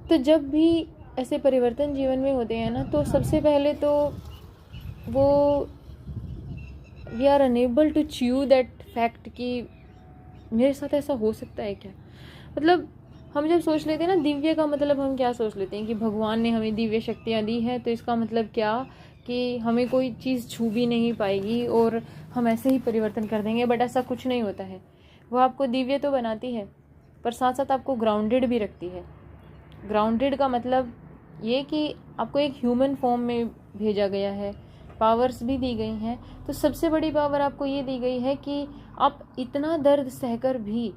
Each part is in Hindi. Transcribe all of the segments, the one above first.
तो जब भी ऐसे परिवर्तन जीवन में होते हैं ना, तो सबसे पहले तो वो we are unable to chew that fact कि मेरे साथ ऐसा हो सकता है क्या। मतलब हम जब सोच लेते हैं ना दिव्य का मतलब हम क्या सोच लेते हैं कि भगवान ने हमें दिव्य शक्तियाँ दी हैं, तो इसका मतलब क्या कि हमें कोई चीज़ छू भी नहीं पाएगी और हम ऐसे ही परिवर्तन कर देंगे। बट ऐसा कुछ नहीं होता है। वो आपको दिव्य तो बनाती है, पर साथ साथ आपको ग्राउंडेड भी रखती है। ग्राउंडेड का मतलब ये कि आपको एक ह्यूमन फॉर्म में भेजा गया है, पावर्स भी दी गई हैं। तो सबसे बड़ी पावर आपको ये दी गई है कि आप इतना दर्द सहकर भी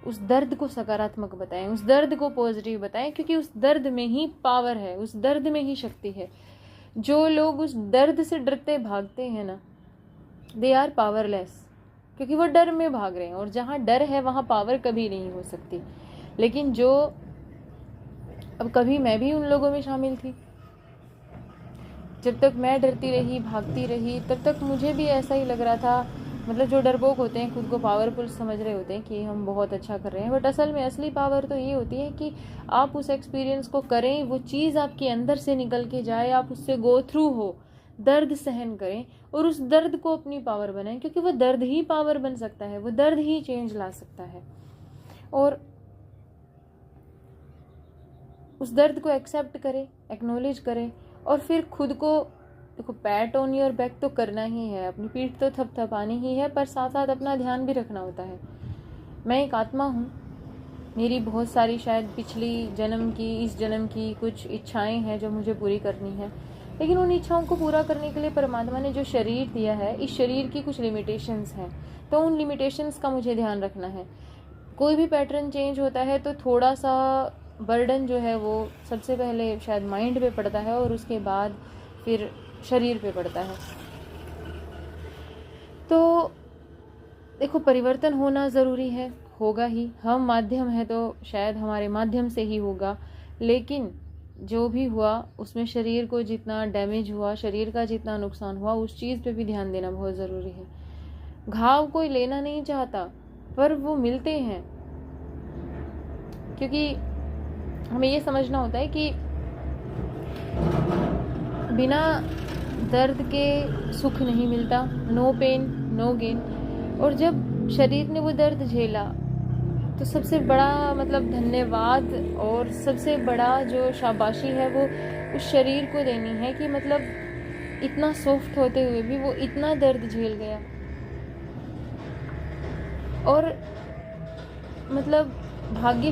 उस दर्द को सकारात्मक बताएं, उस दर्द को पॉजिटिव बताएं, क्योंकि उस दर्द में ही पावर है, उस दर्द में ही शक्ति है। जो लोग उस दर्द से डरते भागते हैं ना, दे आर पावरलेस, क्योंकि वो डर में भाग रहे हैं, और जहाँ डर है वहाँ पावर कभी नहीं हो सकती। लेकिन जो अब कभी मैं भी उन लोगों में शामिल थी, जब तक मैं डरती रही, भागती रही, तब तक मुझे भी ऐसा ही लग रहा था। मतलब जो डरपोक होते हैं खुद को पावरफुल समझ रहे होते हैं कि हम बहुत अच्छा कर रहे हैं, बट असल में असली पावर तो ये होती है कि आप उस एक्सपीरियंस को करें, वो चीज़ आपके अंदर से निकल के जाए, आप उससे गो थ्रू हो, दर्द सहन करें और उस दर्द को अपनी पावर बनाएं, क्योंकि वो दर्द ही पावर बन सकता है, वो दर्द ही चेंज ला सकता है। और उस दर्द को एक्सेप्ट करें, एक्नॉलेज करें, और फिर खुद को देखो, पैट ऑन योर बैक तो करना ही है, अपनी पीठ तो थपथपानी ही है, पर साथ साथ अपना ध्यान भी रखना होता है। मैं एक आत्मा हूँ, मेरी बहुत सारी शायद पिछली जन्म की, इस जन्म की कुछ इच्छाएं हैं जो मुझे पूरी करनी है। लेकिन उन इच्छाओं को पूरा करने के लिए परमात्मा ने जो शरीर दिया है, इस शरीर की कुछ लिमिटेशंस हैं, तो उन लिमिटेशंस का मुझे ध्यान रखना है। कोई भी पैटर्न चेंज होता है तो थोड़ा सा बर्डन जो है वो सबसे पहले शायद माइंड पे पड़ता है, और उसके बाद फिर शरीर पे पड़ता है। तो देखो, परिवर्तन होना ज़रूरी है, होगा ही। हम माध्यम है तो शायद हमारे माध्यम से ही होगा, लेकिन जो भी हुआ उसमें शरीर को जितना डैमेज हुआ, शरीर का जितना नुकसान हुआ, उस चीज़ पे भी ध्यान देना बहुत ज़रूरी है। घाव कोई लेना नहीं चाहता, पर वो मिलते हैं, क्योंकि हमें ये समझना होता है कि बिना दर्द के सुख नहीं मिलता, नो पेन नो गेन। और जब शरीर ने वो दर्द झेला, तो सबसे बड़ा मतलब धन्यवाद और सबसे बड़ा जो शाबाशी है वो उस शरीर को देनी है कि मतलब इतना सॉफ्ट होते हुए भी वो इतना दर्द झेल गया। और मतलब भाग्यशाली